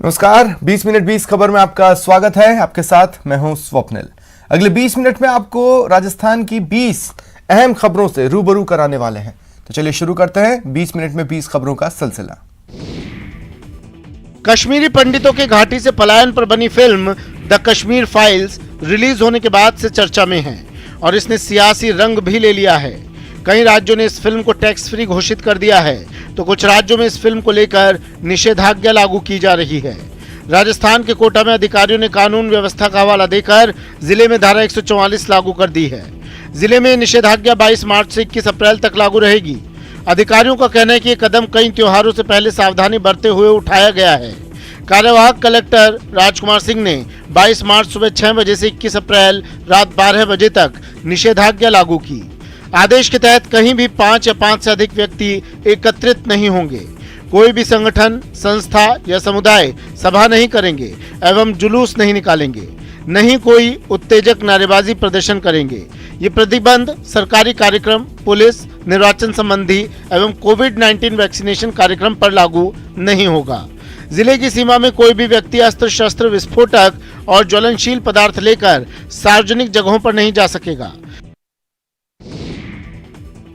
नमस्कार, 20 मिनट 20 खबर में आपका स्वागत है। आपके साथ मैं हूं स्वप्निल। अगले 20 मिनट में आपको राजस्थान की 20 अहम खबरों से रूबरू कराने वाले हैं। तो चलिए शुरू करते हैं 20 मिनट में 20 खबरों का सिलसिला। कश्मीरी पंडितों के घाटी से पलायन पर बनी film the Kashmir files release होने के बाद से चर्चा में है और इसने सियासी रंग भी ले लिया है। कई राज्यों ने इस फिल्म को टैक्स फ्री घोषित कर दिया है तो कुछ राज्यों में इस फिल्म को लेकर निषेधाज्ञा लागू की जा रही है। राजस्थान के कोटा में अधिकारियों ने कानून व्यवस्था का हवाला देकर जिले में धारा 144 लागू कर दी है। जिले में निषेधाज्ञा 22 मार्च से 21 अप्रैल तक लागू रहेगी। अधिकारियों का कहना है कि ये कदम कई त्योहारों से पहले सावधानी बरते हुए उठाया गया है। कार्यवाहक कलेक्टर राजकुमार सिंह ने 22 मार्च सुबह 6 बजे से 21 अप्रैल रात 12 बजे तक निषेधाज्ञा लागू की। आदेश के तहत कहीं भी 5 या 5 से अधिक व्यक्ति एकत्रित नहीं होंगे। कोई भी संगठन, संस्था या समुदाय सभा नहीं करेंगे एवं जुलूस नहीं निकालेंगे। नहीं कोई उत्तेजक नारेबाजी प्रदर्शन करेंगे। ये प्रतिबंध सरकारी कार्यक्रम, पुलिस, निर्वाचन संबंधी एवं कोविड-19 वैक्सीनेशन कार्यक्रम पर लागू नहीं होगा। जिले की सीमा में कोई भी व्यक्ति अस्त्र शस्त्र, विस्फोटक और ज्वलनशील पदार्थ लेकर सार्वजनिक जगहों पर नहीं जा सकेगा।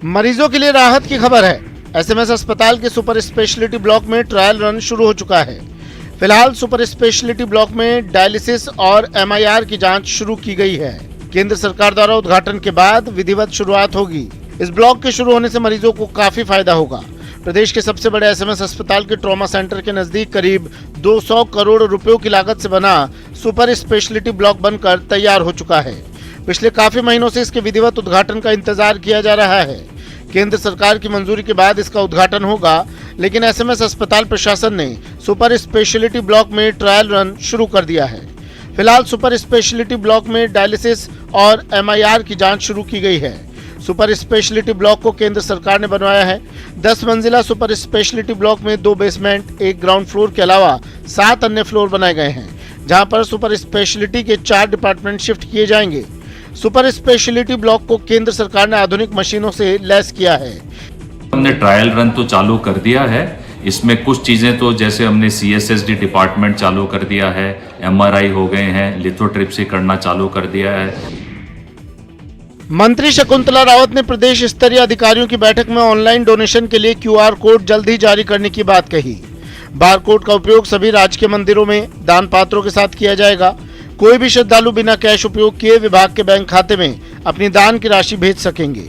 मरीजों के लिए राहत की खबर है। एसएमएस अस्पताल के सुपर स्पेशलिटी ब्लॉक में ट्रायल रन शुरू हो चुका है। फिलहाल सुपर स्पेशलिटी ब्लॉक में डायलिसिस और एमआईआर की जांच शुरू की गई है। केंद्र सरकार द्वारा उद्घाटन के बाद विधिवत शुरुआत होगी। इस ब्लॉक के शुरू होने से मरीजों को काफी फायदा होगा। प्रदेश के सबसे बड़े एसएमएस अस्पताल के ट्रॉमा सेंटर के नजदीक करीब 200 करोड़ रुपयों की लागत से बना सुपर स्पेशलिटी ब्लॉक बनकर तैयार हो चुका है। पिछले काफी महीनों से इसके विधिवत उद्घाटन का इंतजार किया जा रहा है। केंद्र सरकार की मंजूरी के बाद इसका उद्घाटन होगा, लेकिन एसएमएस अस्पताल प्रशासन ने सुपर स्पेशलिटी ब्लॉक में ट्रायल रन शुरू कर दिया है। फिलहाल सुपर स्पेशलिटी ब्लॉक में डायलिसिस और एमआईआर की जांच शुरू की गई है। सुपर स्पेशलिटी ब्लॉक को केंद्र सरकार ने बनवाया है। 10 मंजिला सुपर स्पेशलिटी ब्लॉक में 2 बेसमेंट, 1 ग्राउंड फ्लोर के अलावा 7 अन्य फ्लोर बनाए गए हैं, जहां पर सुपर स्पेशलिटी के 4 डिपार्टमेंट शिफ्ट किए जाएंगे। सुपर स्पेशलिटी ब्लॉक को केंद्र सरकार ने आधुनिक मशीनों से लैस किया है। हमने ट्रायल रन तो चालू कर दिया है। इसमें कुछ चीजें तो जैसे हमने सीएसएसडी डिपार्टमेंट चालू कर दिया है, एमआरआई हो गए हैं, लिथोट्रिप्सी करना चालू कर दिया है। मंत्री शकुंतला रावत ने प्रदेश स्तरीय अधिकारियों की बैठक में ऑनलाइन डोनेशन के लिए क्यूआर कोड जल्द ही जारी करने की बात कही। बार कोड का उपयोग सभी राजकीय मंदिरों में दान पात्रों के साथ किया जाएगा। कोई भी श्रद्धालु बिना कैश उपयोग किए विभाग के बैंक खाते में अपनी दान की राशि भेज सकेंगे।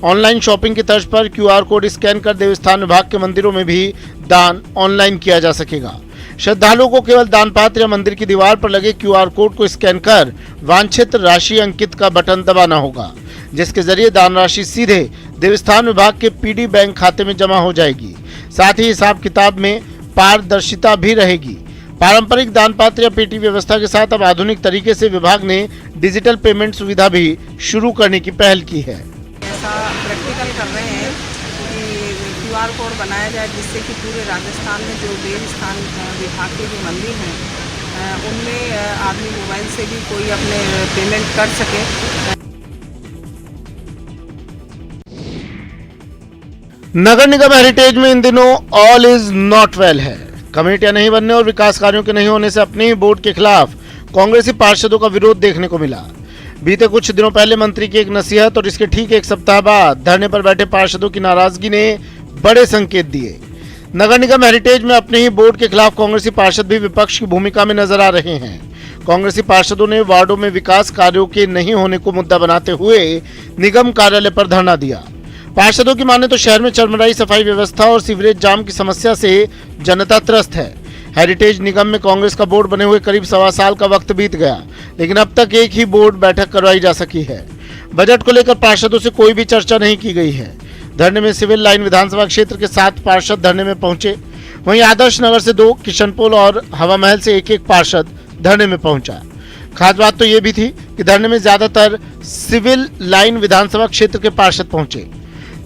ऑनलाइन शॉपिंग की तर्ज पर क्यूआर कोड स्कैन कर देवस्थान विभाग के मंदिरों में भी दान ऑनलाइन किया जा सकेगा। श्रद्धालुओं को केवल दान पात्र या मंदिर की दीवार पर लगे क्यूआर कोड को स्कैन कर वांछित राशि अंकित का बटन दबाना होगा, जिसके जरिए दान राशि सीधे देवस्थान विभाग के पीडी बैंक खाते में जमा हो जाएगी। साथ ही हिसाब किताब में पारदर्शिता भी रहेगी। पारंपरिक दान पात्र या पेटी व्यवस्था के साथ अब आधुनिक तरीके से विभाग ने डिजिटल पेमेंट सुविधा भी शुरू करने की पहल की है। ऐसा प्रैक्टिकल कर रहे हैं कि क्यूआर कोड बनाया जाए, जिससे कि पूरे राजस्थान में जो देवस्थान विभाग के जो मंदिर हैं उनमें आदमी मोबाइल से भी कोई अपने पेमेंट कर सके। नगर निगम हेरिटेज में इन दिनों ऑल इज नॉट वेल है। कमेटियां नहीं बनने और विकास कार्यों के नहीं होने से अपने ही बोर्ड के खिलाफ कांग्रेसी पार्षदों का विरोध देखने को मिला। बीते कुछ दिनों पहले मंत्री की एक नसीहत और इसके ठीक 1 सप्ताह बाद धरने पर बैठे पार्षदों की नाराजगी ने बड़े संकेत दिए। नगर निगम हेरिटेज में अपने ही बोर्ड के खिलाफ कांग्रेसी पार्षद भी विपक्ष की भूमिका में नजर आ रहे हैं। कांग्रेसी पार्षदों ने वार्डों में विकास कार्यों के नहीं होने को मुद्दा बनाते हुए निगम कार्यालय पर धरना दिया। पार्षदों की माने तो शहर में चरमराई सफाई व्यवस्था और सीवरेज जाम की समस्या से जनता त्रस्त है। हेरिटेज निगम में कांग्रेस का बोर्ड बने हुए करीब 1.25 साल का वक्त बीत गया, लेकिन अब तक एक ही बोर्ड बैठक करवाई जा सकी है। बजट को लेकर पार्षदों से कोई भी चर्चा नहीं की गई है। धरने में सिविल लाइन विधानसभा क्षेत्र के 7 पार्षद धरने में पहुंचे। वहीं आदर्श नगर से 2, किशनपोल और हवा महल से 1-1 पार्षद धरने में पहुंचा। खास बात तो ये भी थी कि धरने में ज्यादातर सिविल लाइन विधानसभा क्षेत्र के पार्षद पहुंचे।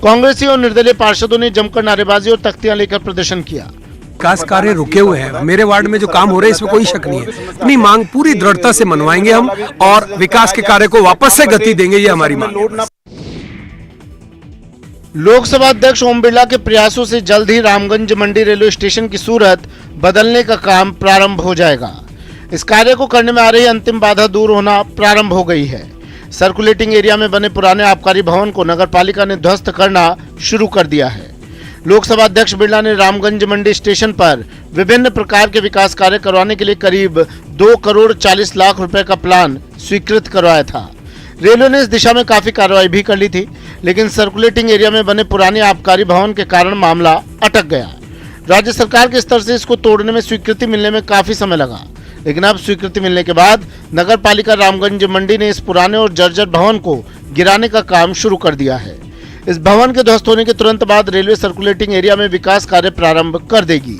कांग्रेसी और निर्दलीय पार्षदों ने जमकर नारेबाजी और तख्तियां लेकर प्रदर्शन किया। विकास कार्य रुके हुए हैं। मेरे वार्ड में जो काम हो रहे हैं इसमें कोई शक नहीं है। अपनी मांग पूरी दृढ़ता से मनवाएंगे हम और विकास के कार्य को वापस से गति देंगे, ये हमारी मांग है। लोकसभा अध्यक्ष ओम बिरला के प्रयासों से जल्द ही रामगंज मंडी रेलवे स्टेशन की सूरत बदलने का काम प्रारंभ हो जाएगा। इस कार्य को करने में आ रही अंतिम बाधा दूर होना प्रारंभ हो गई है। सर्कुलेटिंग एरिया में बने पुराने आबकारी भवन को नगरपालिका ने ध्वस्त करना शुरू कर दिया है। लोकसभा अध्यक्ष बिरला ने रामगंज मंडी स्टेशन पर विभिन्न प्रकार के विकास कार्य करवाने के लिए करीब 2 करोड़ 40 लाख रुपए का प्लान स्वीकृत करवाया था। रेलवे ने इस दिशा में काफी कार्रवाई भी कर ली थी, लेकिन सर्कुलेटिंग एरिया में बने पुराने आबकारी भवन के कारण मामला अटक गया। राज्य सरकार के स्तर से इसको तोड़ने में स्वीकृति मिलने में काफी समय लगा, लेकिन अब स्वीकृति मिलने के बाद नगर पालिका रामगंज मंडी ने इस पुराने और जर्जर भवन को गिराने का काम शुरू कर दिया है। इस भवन के ध्वस्त होने के तुरंत बाद रेलवे सर्कुलेटिंग एरिया में विकास कार्य प्रारंभ कर देगी।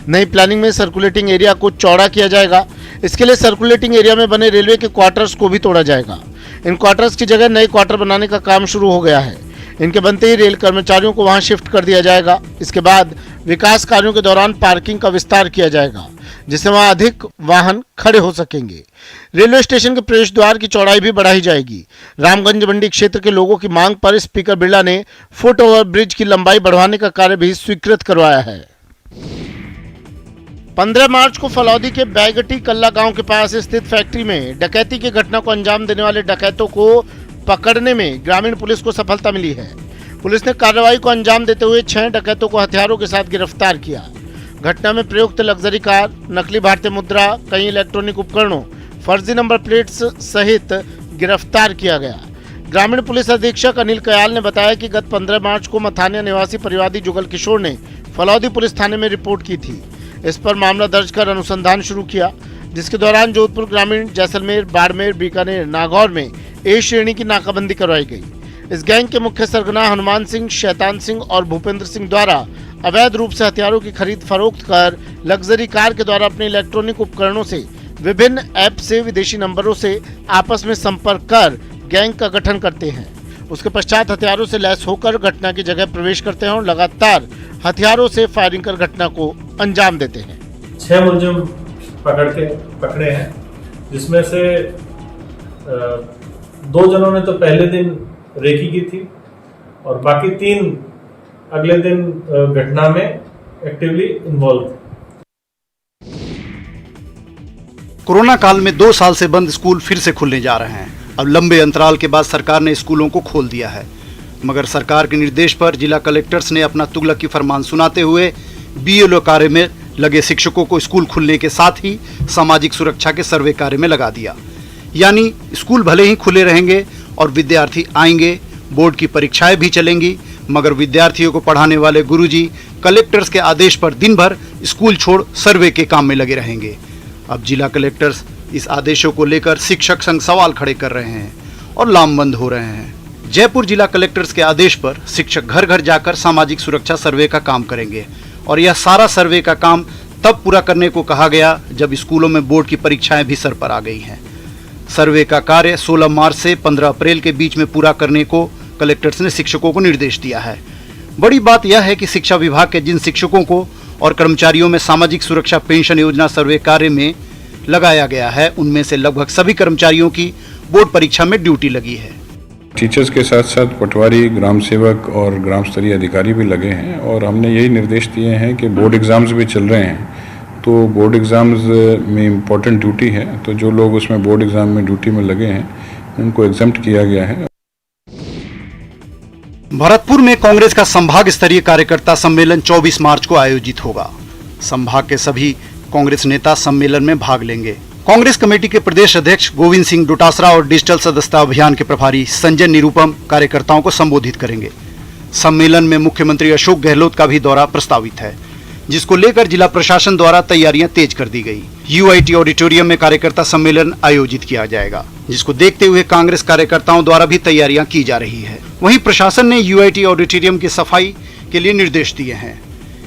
नई प्लानिंग में सर्कुलेटिंग एरिया को चौड़ा किया जाएगा। इसके लिए सर्कुलेटिंग एरिया में बने रेलवे के क्वार्टर्स को भी तोड़ा जाएगा। इन क्वार्टर्स की जगह नए क्वार्टर बनाने का काम शुरू हो गया है। इनके बनते ही रेल कर्मचारियों को वहां शिफ्ट कर दिया जाएगा। इसके बाद विकास कार्यों के दौरान पार्किंग का विस्तार किया जाएगा, जिससे वहां अधिक वाहन खड़े हो सकेंगे। रेलवे स्टेशन के प्रवेश द्वार की चौड़ाई भी बढ़ाई जाएगी। रामगंज मंडी क्षेत्र के लोगों की मांग पर स्पीकर बिरला ने फुट ओवर ब्रिज की लंबाई बढ़ाने का कार्य भी स्वीकृत करवाया है। 15 मार्च को फलौदी के बैगटी कल्ला गांव के पास स्थित फैक्ट्री में डकैती की घटना को अंजाम देने वाले डकैतों को पकड़ने में ग्रामीण पुलिस को सफलता मिली है। पुलिस ने कार्रवाई को अंजाम देते हुए 6 डकैतों को हथियारों के साथ गिरफ्तार किया। घटना में प्रयुक्त लग्जरी कार, नकली भारतीय मुद्रा, कई इलेक्ट्रॉनिक उपकरणों, फर्जी नंबर प्लेट्स सहित गिरफ्तार किया गया। ग्रामीण पुलिस अधीक्षक अनिल कयाल ने बताया कि गत 15 मार्च को मथानिया निवासी परिवादी जुगल किशोर ने फलौदी पुलिस थाने में रिपोर्ट की थी। इस पर मामला दर्ज कर अनुसंधान शुरू किया, जिसके दौरान जोधपुर ग्रामीण, जैसलमेर, बाड़मेर, बीकानेर, नागौर में ए श्रेणी की नाकाबंदी करवाई गई। इस गैंग के मुख्य सरगना हनुमान सिंह, शैतान सिंह और भूपेंद्र सिंह द्वारा अवैध रूप से हथियारों की खरीद फरोख्त कर लग्जरी कार के द्वारा अपने इलेक्ट्रॉनिक उपकरणों से विभिन्न ऐप से विदेशी नंबरों से आपस में संपर्क कर गैंग का गठन करते हैं। उसके पश्चात हथियारों से लैस होकर घटना की जगह प्रवेश करते हैं और लगातार हथियारों से फायरिंग कर घटना को अंजाम देते हैं। 6 मुलजिम पकड़े हैं, जिसमें से 2 जनों ने तो पहले दिन रेकी की थी और बाकी 3 अगले दिन घटना में एक्टिवली इन्वॉल्व थे। कोरोना काल में 2 साल से बंद स्कूल फिर से खुलने जा रहे हैं। अब लंबे अंतराल के बाद सरकार ने स्कूलों को खोल दिया है, मगर सरकार के निर्देश पर जिला कलेक्टर्स ने अपना तुगलकी फरमान सुनाते हुए बीएलओ कार्य में लगे शिक्षकों को स्कूल खुलने के साथ ही सामाजिक सुरक्षा के सर्वे कार्य में लगा दिया। यानी स्कूल भले ही खुले रहेंगे और विद्यार्थी आएंगे, बोर्ड की परीक्षाएं भी चलेंगी, मगर विद्यार्थियों को पढ़ाने वाले गुरुजी कलेक्टर्स के आदेश पर दिन भर स्कूल छोड़ सर्वे के काम में लगे रहेंगे। अब जिला कलेक्टर्स इस आदेशों को लेकर शिक्षक संघ सवाल खड़े कर रहे हैं और लामबंद हो रहे हैं। जयपुर जिला कलेक्टर्स के आदेश पर शिक्षक घर घर जाकर सामाजिक सुरक्षा सर्वे का काम करेंगे और यह सारा सर्वे का काम तब पूरा करने को कहा गया जब स्कूलों में बोर्ड की परीक्षाएं भी सर पर आ गई हैं। सर्वे का कार्य 16 मार्च से 15 अप्रैल के बीच में पूरा करने को कलेक्टर्स ने शिक्षकों को निर्देश दिया है। बड़ी बात यह है कि शिक्षा विभाग के जिन शिक्षकों को और कर्मचारियों में सामाजिक सुरक्षा पेंशन योजना सर्वे कार्य में लगाया गया है, उनमें से लगभग सभी कर्मचारियों की बोर्ड परीक्षा में ड्यूटी लगी है। टीचर्स के साथ साथ पटवारी, ग्राम सेवक और ग्राम स्तरीय अधिकारी भी लगे हैं और हमने यही निर्देश दिए हैं कि बोर्ड एग्ज़ाम्स भी चल रहे हैं, तो बोर्ड एग्ज़ाम्स में इम्पोर्टेंट ड्यूटी है, तो जो लोग उसमें बोर्ड एग्ज़ाम में ड्यूटी में लगे हैं उनको एग्जम्प्ट किया गया है। भरतपुर में कांग्रेस का संभाग स्तरीय कार्यकर्ता सम्मेलन 24 मार्च को आयोजित होगा। संभाग के सभी कांग्रेस नेता सम्मेलन में भाग लेंगे। कांग्रेस कमेटी के प्रदेश अध्यक्ष गोविंद सिंह डोटासरा और डिजिटल सदस्यता अभियान के प्रभारी संजय निरुपम कार्यकर्ताओं को संबोधित करेंगे। सम्मेलन में मुख्यमंत्री अशोक गहलोत का भी दौरा प्रस्तावित है, जिसको लेकर जिला प्रशासन द्वारा तैयारियां तेज कर दी गई। यूआईटी ऑडिटोरियम में कार्यकर्ता सम्मेलन आयोजित किया जाएगा, जिसको देखते हुए कांग्रेस कार्यकर्ताओं द्वारा भी तैयारियां की जा रही है। वहीं प्रशासन ने यूआईटी ऑडिटोरियम की सफाई के लिए निर्देश दिए हैं।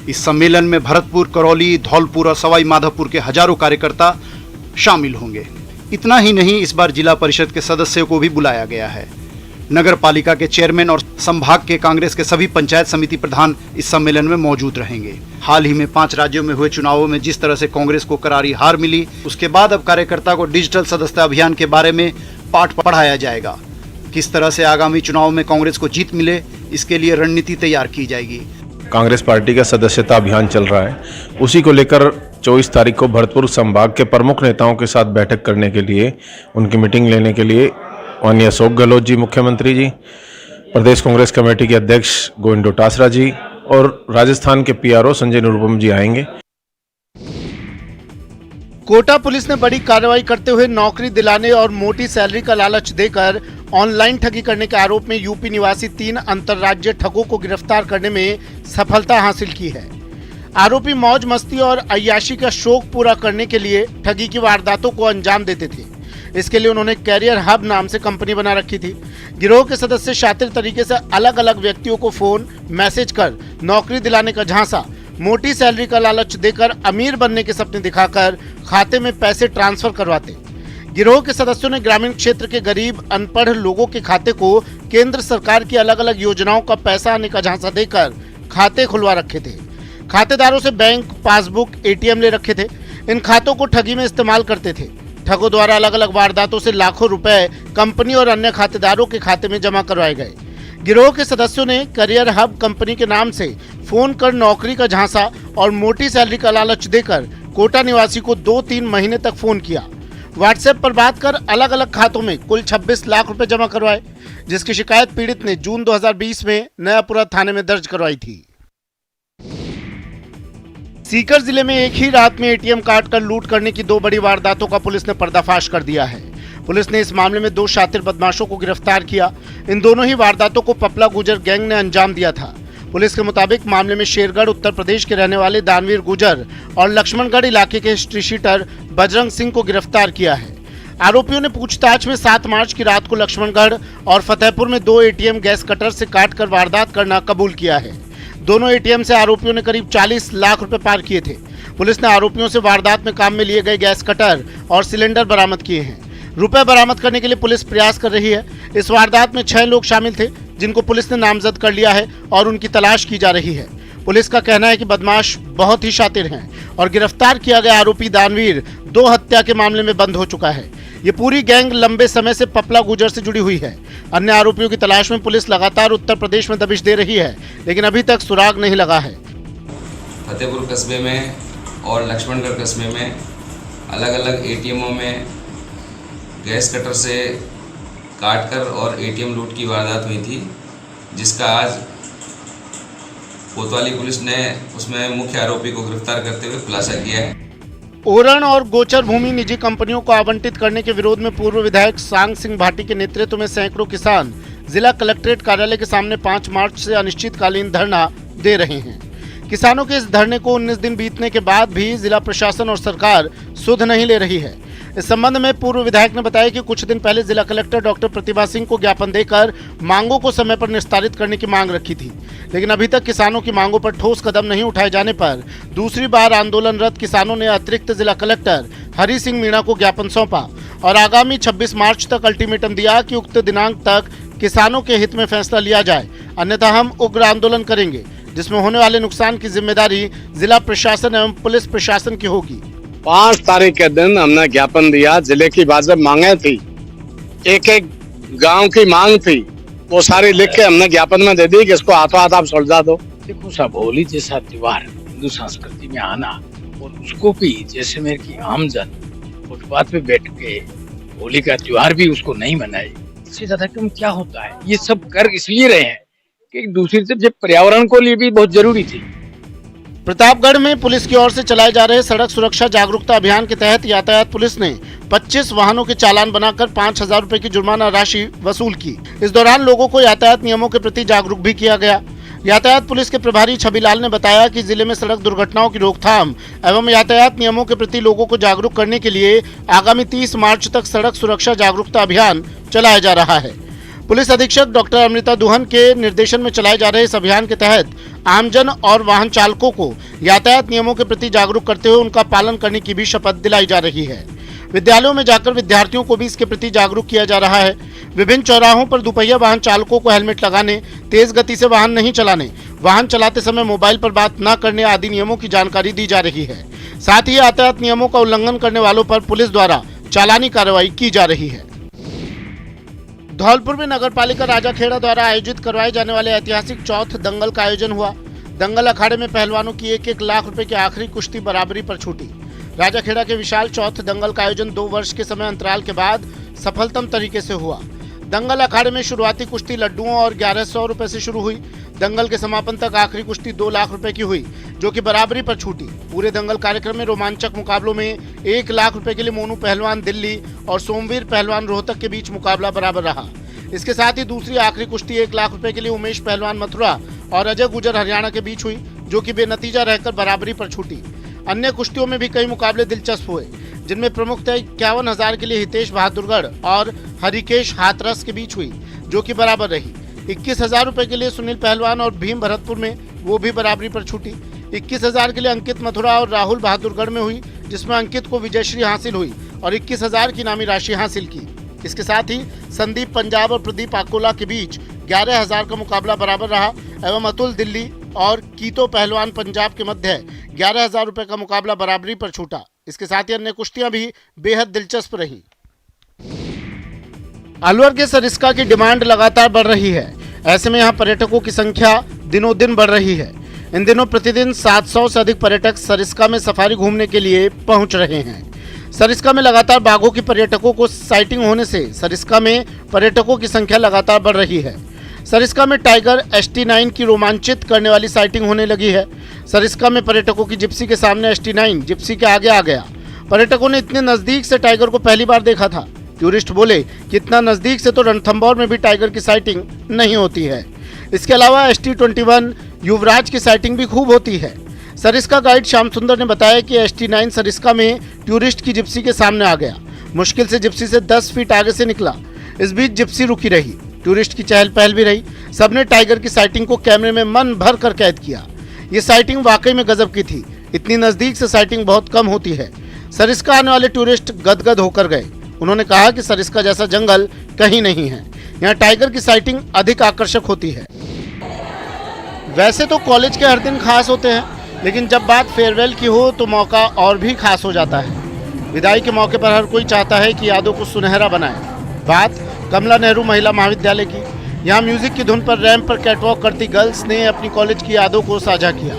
इस सम्मेलन में भरतपुर, करौली, धौलपुर और सवाई माधोपुर के हजारों कार्यकर्ता शामिल होंगे। इतना ही नहीं, इस बार जिला परिषद के सदस्यों को भी बुलाया गया है। नगर पालिका के चेयरमैन और संभाग के कांग्रेस के सभी पंचायत समिति प्रधान इस सम्मेलन में मौजूद रहेंगे। हाल ही में 5 राज्यों में हुए चुनावों में जिस तरह से कांग्रेस को करारी हार मिली, उसके बाद अब कार्यकर्ता को डिजिटल सदस्यता अभियान के बारे में पाठ पढ़ाया जाएगा, किस तरह से आगामी चुनाव में कांग्रेस को जीत मिले, इसके लिए रणनीति तैयार की जाएगी। कांग्रेस पार्टी का सदस्यता अभियान चल रहा है, उसी को लेकर 24 तारीख को भरतपुर संभाग के प्रमुख नेताओं के साथ बैठक करने के लिए, उनकी मीटिंग लेने के लिए माननीय अशोक गहलोत जी, मुख्यमंत्री जी, प्रदेश कांग्रेस कमेटी के अध्यक्ष गोविंद डोटासरा जी और राजस्थान के पीआरओ संजय निरुपम जी आएंगे। कोटा पुलिस ने बड़ी कार्रवाई करते हुए नौकरी दिलाने और मोटी सैलरी का लालच देकर ऑनलाइन ठगी करने के आरोप में यूपी निवासी 3 अंतर्राज्यीय ठगों को गिरफ्तार करने में सफलता हासिल की है। आरोपी मौज मस्ती और अय्याशी का शौक पूरा करने के लिए ठगी की वारदातों को अंजाम देते थे। इसके लिए उन्होंने कैरियर हब नाम से कंपनी बना रखी थी। गिरोह के सदस्य शातिर तरीके से अलग अलग व्यक्तियों को फोन मैसेज कर नौकरी दिलाने का झांसा, मोटी सैलरी का लालच देकर अमीर बनने के सपने दिखाकर खाते में पैसे ट्रांसफर करवाते। गिरोह के सदस्यों ने ग्रामीण क्षेत्र के गरीब अनपढ़ लोगों के खाते को केंद्र सरकार की अलग अलग योजनाओं का पैसा आने का झांसा देकर खाते खुलवा रखे थे। खातेदारों से बैंक पासबुक, एटीएम ले रखे थे। इन खातों को ठगी में इस्तेमाल करते थे। ठगों द्वारा अलग अलग वारदातों से लाखों रुपए कंपनी और अन्य खातेदारों के खाते में जमा करवाए गए। गिरोह के सदस्यों ने करियर हब कंपनी के नाम से फोन कर नौकरी का झांसा और मोटी सैलरी का लालच देकर कोटा निवासी को 2-3 महीने तक फोन किया। व्हाट्सएप पर बात कर अलग अलग खातों में कुल 26 लाख रुपए जमा करवाए, जिसकी शिकायत पीड़ित ने जून 2020 में नयापुरा थाने में दर्ज करवाई थी। सीकर जिले में एक ही रात में एटीएम कार्ड कर लूट करने की 2 बड़ी वारदातों का पुलिस ने पर्दाफाश कर दिया है। पुलिस ने इस मामले में 2 शातिर बदमाशों को गिरफ्तार किया। इन दोनों ही वारदातों को पपला गुजर गैंग ने अंजाम दिया था। पुलिस के मुताबिक मामले में शेरगढ़ उत्तर प्रदेश के रहने वाले दानवीर गुजर और लक्ष्मणगढ़ इलाके के हिस्ट्री शीटर बजरंग सिंह को गिरफ्तार किया है। आरोपियों ने पूछताछ में 7 मार्च की रात को लक्ष्मणगढ़ और फतेहपुर में 2 एटीएम गैस कटर से काट कर वारदात करना कबूल किया है। दोनों एटीएम से आरोपियों ने करीब 40 लाख रुपए पार किए थे। पुलिस ने आरोपियों से वारदात में काम में लिए गए गैस कटर और सिलेंडर बरामद किए हैं। रुपए बरामद करने के लिए पुलिस प्रयास कर रही है। इस वारदात में 6 लोग शामिल थे, जिनको पुलिस ने नामजद कर लिया है और उनकी तलाश की जा रही है। पुलिस का कहना है कि बदमाश बहुत ही शातिर हैं और गिरफ्तार किया गया आरोपी दानवीर 2 हत्या के मामले में बंद हो चुका है। ये पूरी गैंग लंबे समय से पपला गुजर से जुड़ी हुई है। अन्य आरोपियों की तलाश में पुलिस लगातार उत्तर प्रदेश में दबिश दे रही है, लेकिन अभी तक सुराग नहीं लगा है। फतेहपुर कस्बे में और लक्ष्मणगढ़ कस्बे में अलग अलग एटीएमों में गैस कटर से काटकर और एटीएम लूट की वारदात हुई थी, जिसका आज कोतवाली पुलिस ने उसमें मुख्य आरोपी को गिरफ्तार करते हुए खुलासा किया है। ओरण और गोचर भूमि निजी कंपनियों को आवंटित करने के विरोध में पूर्व विधायक सांग सिंह भाटी के नेतृत्व में सैकड़ों किसान जिला कलेक्ट्रेट कार्यालय के सामने 5 मार्च से अनिश्चितकालीन धरना दे रहे हैं। किसानों के इस धरने को 19 दिन बीतने के बाद भी जिला प्रशासन और सरकार सुध नहीं ले रही है। इस संबंध में पूर्व विधायक ने बताया कि कुछ दिन पहले जिला कलेक्टर डॉक्टर प्रतिभा सिंह को ज्ञापन देकर मांगों को समय पर निस्तारित करने की मांग रखी थी, लेकिन अभी तक किसानों की मांगों पर ठोस कदम नहीं उठाए जाने पर दूसरी बार आंदोलनरत किसानों ने अतिरिक्त जिला कलेक्टर हरि सिंह मीणा को ज्ञापन सौंपा और आगामी 26 मार्च तक अल्टीमेटम दिया कि उक्त दिनांक तक किसानों के हित में फैसला लिया जाए, अन्यथा हम उग्र आंदोलन करेंगे, जिसमें होने वाले नुकसान की जिम्मेदारी जिला प्रशासन एवं पुलिस प्रशासन की होगी। 5 तारीख के दिन हमने ज्ञापन दिया। जिले की वाजिब मांगे थी, एक गांव की मांग थी, वो सारी लिख के हमने ज्ञापन में दे दी कि इसको हाथों हाथ आप सुलझा दो। देखो साहब, होली जैसा त्योहार हिंदू संस्कृति में आना और उसको भी जैसे मेरे की आमजन फुटपाथ पे बैठ के होली का त्योहार भी उसको नहीं मनाए, इससे ज्यादा क्यों क्या होता है। ये सब कर इसलिए रहे हैं कि दूसरी तरफ पर्यावरण को लिए भी बहुत जरूरी थी। प्रतापगढ़ में पुलिस की ओर से चलाए जा रहे सड़क सुरक्षा जागरूकता अभियान के तहत यातायात पुलिस ने 25 वाहनों के चालान बनाकर 5,000 रुपए की जुर्माना राशि वसूल की। इस दौरान लोगों को यातायात नियमों के प्रति जागरूक भी किया गया। यातायात पुलिस के प्रभारी छबिलाल ने बताया कि जिले में सड़क दुर्घटनाओं की रोकथाम एवं यातायात नियमों के प्रति लोगों को जागरूक करने के लिए आगामी 30 मार्च तक सड़क सुरक्षा जागरूकता अभियान चलाया जा रहा है। पुलिस अधीक्षक डॉक्टर अमृता दुहन के निर्देशन में चलाए जा रहे इस अभियान के तहत आमजन और वाहन चालकों को यातायात नियमों के प्रति जागरूक करते हुए उनका पालन करने की भी शपथ दिलाई जा रही है। विद्यालयों में जाकर विद्यार्थियों को भी इसके प्रति जागरूक किया जा रहा है। विभिन्न चौराहों पर दुपहिया वाहन चालकों को हेलमेट लगाने, तेज गति से वाहन नहीं चलाने, वाहन चलाते समय मोबाइल पर बात न करने आदि नियमों की जानकारी दी जा रही है। साथ ही यातायात नियमों का उल्लंघन करने वालों पर पुलिस द्वारा चालानी कार्रवाई की जा रही है। धौलपुर में नगरपालिका राजाखेड़ा द्वारा आयोजित करवाए जाने वाले ऐतिहासिक चौथ दंगल का आयोजन हुआ। दंगल अखाड़े में पहलवानों की 1-1 लाख रुपए की आखिरी कुश्ती बराबरी पर छूटी। राजाखेड़ा के विशाल चौथ दंगल का आयोजन 2 वर्ष के समय अंतराल के बाद सफलतम तरीके से हुआ। दंगल अखाड़े में शुरुआती कुश्ती लड्डुओं और 1100 रुपए से शुरू हुई। दंगल के समापन तक आखिरी कुश्ती 2 लाख रुपए की हुई, जो कि बराबरी पर छूटी। पूरे दंगल कार्यक्रम में रोमांचक मुकाबलों में 1 लाख रुपए के लिए मोनू पहलवान दिल्ली और सोमवीर पहलवान रोहतक के बीच मुकाबला बराबर रहा। इसके साथ ही दूसरी आखिरी कुश्ती 1 लाख रुपए के लिए उमेश पहलवान मथुरा और अजय गुजर हरियाणा के बीच हुई, जो कि बेनतीजा रहकर बराबरी पर छूटी। अन्य कुश्तियों में भी कई मुकाबले दिलचस्प हुए, जिनमें प्रमुखतः 51,000 के लिए हितेश बहादुरगढ़ और हरिकेश हाथरस के बीच हुई, जो कि बराबर रही। 21,000 रुपए के लिए सुनील पहलवान और भीम भरतपुर में, वो भी बराबरी पर छूटी। 21,000 के लिए अंकित मथुरा और राहुल बहादुरगढ़ में हुई, जिसमें अंकित को विजयश्री हासिल हुई और 21,000 की इनामी राशि हासिल की। इसके साथ ही संदीप पंजाब और प्रदीप आकोला के बीच 11,000 का मुकाबला बराबर रहा एवं अतुल दिल्ली और कीतो पहलवान पंजाब के मध्य 11,000 रुपए का मुकाबला बराबरी पर छूटा। इसके साथ ही अन्य कुश्तियां भी बेहद दिलचस्प रही। अलवर के सरिस्का की डिमांड लगातार बढ़ रही है। ऐसे में यहाँ पर्यटकों की संख्या दिनों दिन बढ़ रही है। इन दिनों प्रतिदिन 700 से अधिक पर्यटक सरिस्का में सफारी घूमने के लिए पहुंच रहे हैं। सरिस्का में लगातार बाघों की पर्यटकों को साइटिंग होने से सरिस्का में पर्यटकों की संख्या लगातार बढ़ रही है। सरिस्का में टाइगर ST9 की रोमांचित करने वाली साइटिंग होने लगी है। सरिस्का में पर्यटकों की जिप्सी के सामने ST9 जिप्सी के आगे आ गया। पर्यटकों ने इतने नजदीक से टाइगर को पहली बार देखा था। टूरिस्ट बोले कि इतना नजदीक से तो रणथंभौर में भी टाइगर की साइटिंग नहीं होती है। इसके अलावा ST21 युवराज की साइटिंग भी खूब होती है। सरिस्का गाइड श्याम सुंदर ने बताया कि ST9 सरिस्का में टूरिस्ट की जिप्सी के सामने आ गया। मुश्किल से जिप्सी से 10 फीट आगे से निकला। इस बीच जिप्सी रुकी रही, टूरिस्ट की चहल पहल भी रही। सबने टाइगर की साइटिंग को कैमरे में मन भर कर कैद किया। ये साइटिंग वाकई में गजब की थी। इतनी नजदीक से साइटिंग बहुत कम होती है। सरिस्का आने वाले टूरिस्ट गदगद होकर गए। उन्होंने कहा कि सरिस्का जैसा जंगल कहीं नहीं है। यहाँ टाइगर की साइटिंग अधिक आकर्षक होती है। वैसे तो कॉलेज के हर दिन खास होते हैं, लेकिन जब बात फेयरवेल की हो तो मौका और भी खास हो जाता है। विदाई के मौके पर हर कोई चाहता है कि यादों को सुनहरा बनाए। बात कमला नेहरू महिला महाविद्यालय की। यहाँ म्यूजिक की धुन पर रैंप पर कैटवॉक करती गर्ल्स ने अपनी कॉलेज की यादों को साझा किया।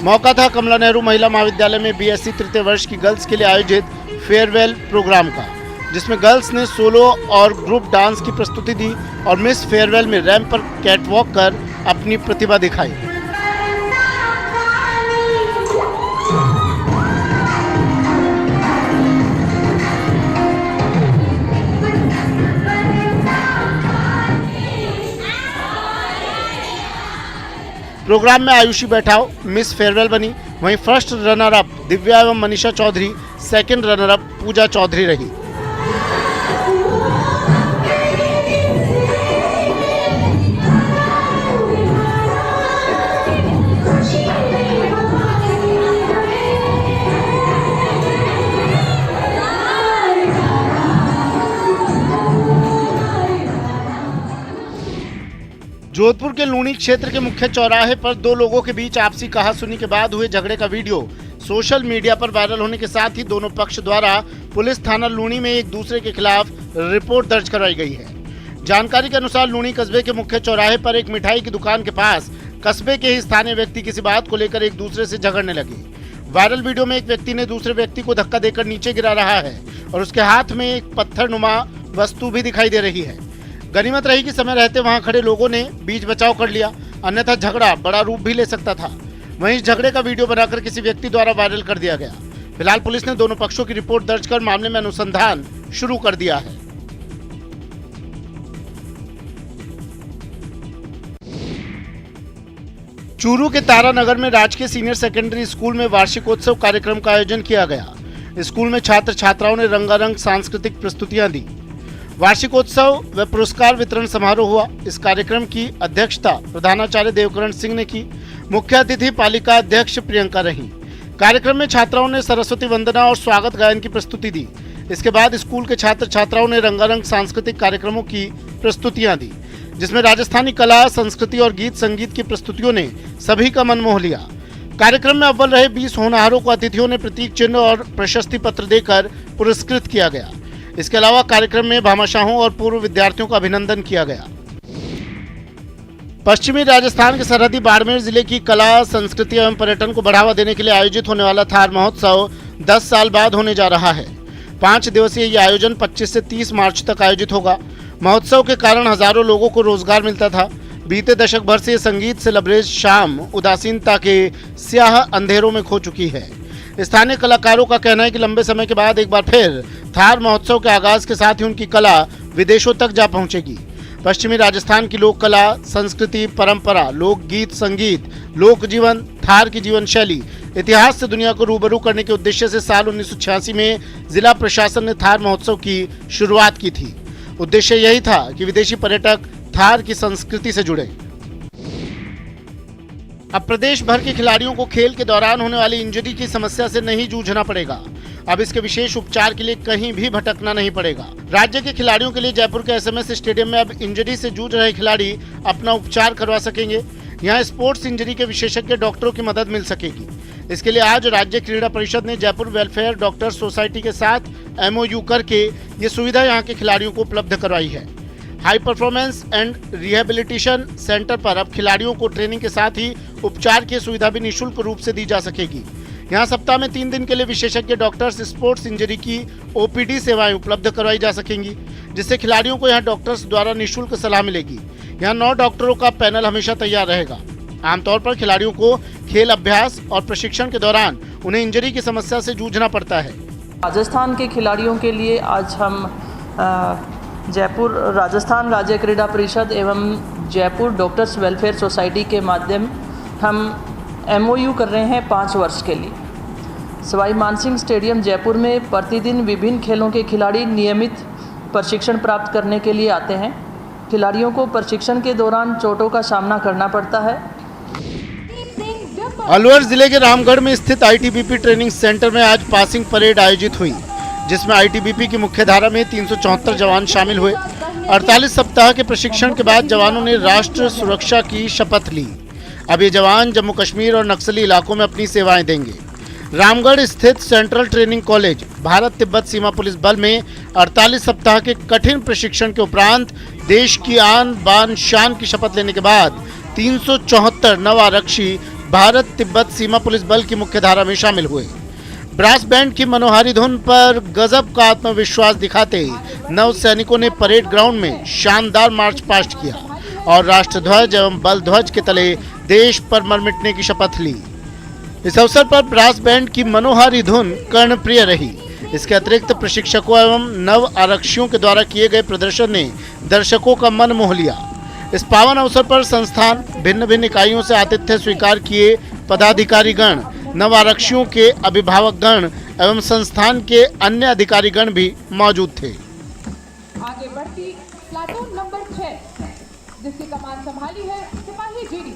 मौका था कमला नेहरू महिला महाविद्यालय में BSc तृतीय वर्ष की गर्ल्स के लिए आयोजित फेयरवेल प्रोग्राम का, जिसमें गर्ल्स ने सोलो और ग्रुप डांस की प्रस्तुति दी और मिस फेयरवेल में रैंप पर कैटवॉक कर अपनी प्रतिभा दिखाई। प्रोग्राम में आयुषी बैठाओ मिस फेयरवेल बनी। वहीं फर्स्ट रनर अप दिव्या एवं Manisha Chaudhary, second runner up Pooja Chaudhary रही। जोधपुर के लूणी क्षेत्र के मुख्य चौराहे पर 2 लोगों के बीच आपसी कहासुनी के बाद हुए झगड़े का वीडियो सोशल मीडिया पर वायरल होने के साथ ही दोनों पक्ष द्वारा पुलिस थाना लूणी में एक दूसरे के खिलाफ रिपोर्ट दर्ज कराई गई है। जानकारी के अनुसार लूणी कस्बे के मुख्य चौराहे पर एक मिठाई की दुकान के पास कस्बे के ही स्थानीय व्यक्ति किसी बात को लेकर एक दूसरे से झगड़ने लगे। वायरल वीडियो में एक व्यक्ति ने दूसरे व्यक्ति को धक्का देकर नीचे गिरा रहा है और उसके हाथ में एक पत्थरनुमा वस्तु भी दिखाई दे रही है। गनीमत रही कि समय रहते वहां खड़े लोगों ने बीच बचाव कर लिया, अन्यथा झगड़ा बड़ा रूप भी ले सकता था। वहीं इस झगड़े का वीडियो बनाकर किसी व्यक्ति द्वारा वायरल कर दिया गया। फिलहाल पुलिस ने दोनों पक्षों की रिपोर्ट दर्ज कर मामले में अनुसंधान शुरू कर दिया है। चूरू के तारानगर में राजकीय सीनियर सेकेंडरी स्कूल में वार्षिकोत्सव कार्यक्रम का आयोजन किया गया। स्कूल में छात्र छात्राओं ने रंगारंग सांस्कृतिक प्रस्तुतियां दी। वार्षिकोत्सव व पुरस्कार वितरण समारोह हुआ। इस कार्यक्रम की अध्यक्षता प्रधानाचार्य देवकरण सिंह ने की। मुख्य अतिथि पालिका अध्यक्ष प्रियंका रही। कार्यक्रम में छात्राओं ने सरस्वती वंदना और स्वागत गायन की प्रस्तुति दी। इसके बाद स्कूल के छात्र छात्राओं ने रंगारंग सांस्कृतिक कार्यक्रमों की प्रस्तुतियां दी, जिसमें राजस्थानी कला, संस्कृति और गीत संगीत की प्रस्तुतियों ने सभी का मन मोह लिया। कार्यक्रम में अव्वल रहे 20 होनहारों को अतिथियों ने प्रतीक चिन्ह और प्रशस्ति पत्र देकर पुरस्कृत किया गया। इसके अलावा कार्यक्रम में भामाशाहों और पूर्व विद्यार्थियों का अभिनंदन किया गया। पश्चिमी राजस्थान के सरहदी बाड़मेर जिले की कला, संस्कृति एवं पर्यटन को बढ़ावा देने के लिए आयोजित होने वाला थार महोत्सव 10 साल बाद होने जा रहा है। 5 दिवसीय ये आयोजन 25 से 30 मार्च तक आयोजित होगा। महोत्सव के कारण हजारों लोगों को रोजगार मिलता था। बीते दशक भर से संगीत से लबरेज शाम उदासीनता के स्याह अंधेरों में खो चुकी है। स्थानीय कलाकारों का कहना है कि लंबे समय के बाद एक बार फिर थार महोत्सव के आगाज के साथ ही उनकी कला विदेशों तक जा पहुंचेगी। पश्चिमी राजस्थान की लोक कला, संस्कृति, परंपरा, लोकगीत, संगीत, लोक जीवन, थार की जीवन शैली, इतिहास से दुनिया को रूबरू करने के उद्देश्य से साल 1986 में जिला प्रशासन ने थार महोत्सव की शुरुआत की थी। उद्देश्य यही था कि विदेशी पर्यटक थार की संस्कृति से जुड़े। अब प्रदेश भर के खिलाड़ियों को खेल के दौरान होने वाली इंजरी की समस्या से नहीं जूझना पड़ेगा। अब इसके विशेष उपचार के लिए कहीं भी भटकना नहीं पड़ेगा। राज्य के खिलाड़ियों के लिए जयपुर के एसएमएस स्टेडियम में अब इंजरी से जूझ रहे खिलाड़ी अपना उपचार करवा सकेंगे। यहाँ स्पोर्ट्स इंजरी के विशेषज्ञ डॉक्टरों की मदद मिल सकेगी। इसके लिए आज राज्य क्रीड़ा परिषद ने जयपुर वेलफेयर डॉक्टर्स सोसाइटी के साथ MOU करके ये सुविधा यहाँ के खिलाड़ियों को उपलब्ध करवाई है। High performance and rehabilitation centre पर अब खिलाड़ियों को ट्रेनिंग के साथ ही उपचार की सुविधा भी निःशुल्क रूप से दी जा सकेगी। यहाँ सप्ताह में 3 दिन के लिए विशेषज्ञ डॉक्टर्स स्पोर्ट्स इंजरी की OPD सेवाएं उपलब्ध करवाई जा सकेंगी, जिससे खिलाड़ियों को यहाँ डॉक्टर्स द्वारा निःशुल्क सलाह मिलेगी। यहाँ 9 डॉक्टरों का पैनल हमेशा तैयार रहेगा। आमतौर पर खिलाड़ियों को खेल अभ्यास और प्रशिक्षण के दौरान उन्हें इंजरी की समस्या से जूझना पड़ता है। राजस्थान के खिलाड़ियों के लिए आज हम जयपुर राजस्थान राज्य क्रीड़ा परिषद एवं जयपुर डॉक्टर्स वेलफेयर सोसाइटी के माध्यम हम MOU कर रहे हैं 5 वर्ष के लिए। सवाई मानसिंह स्टेडियम जयपुर में प्रतिदिन विभिन्न खेलों के खिलाड़ी नियमित प्रशिक्षण प्राप्त करने के लिए आते हैं। खिलाड़ियों को प्रशिक्षण के दौरान चोटों का सामना करना पड़ता है। अलवर जिले के रामगढ़ में स्थित ITBP ट्रेनिंग सेंटर में आज पासिंग परेड आयोजित हुई, जिसमें ITBP की मुख्य धारा में 374 जवान शामिल हुए। 48 सप्ताह के प्रशिक्षण के बाद जवानों ने राष्ट्र सुरक्षा की शपथ ली। अब ये जवान जम्मू कश्मीर और नक्सली इलाकों में अपनी सेवाएं देंगे। रामगढ़ स्थित central training college Bharat Tibbat सीमा पुलिस बल में 48 सप्ताह के कठिन प्रशिक्षण के उपरांत देश की आन बान शान की शपथ लेने के बाद 374 नव आरक्षी भारत तिब्बत सीमा पुलिस बल की मुख्य धारा में शामिल हुए। ब्रास बैंड की मनोहारी धुन पर गजब का आत्मविश्वास दिखाते नव सैनिकों ने परेड ग्राउंड में शानदार मार्च पास्ट किया और राष्ट्रध्वज एवं बल ध्वज के तले देश पर मर मिटने की शपथ ली। इस अवसर पर ब्रास बैंड की मनोहारी धुन कर्णप्रिय रही। इसके अतिरिक्त प्रशिक्षकों एवं नव आरक्षियों के द्वारा किए गए प्रदर्शन ने दर्शकों का मन मोह लिया। इस पावन अवसर पर संस्थान भिन्न भिन्न इकाइयों से आतिथ्य स्वीकार किए पदाधिकारी गण, नव आरक्षियों के अभिभावक गण एवं संस्थान के अन्य अधिकारी गण भी मौजूद थे। आगे बढ़ती प्लाटून नंबर 6 जिसकी कमान संभाली है सिपाही जीडी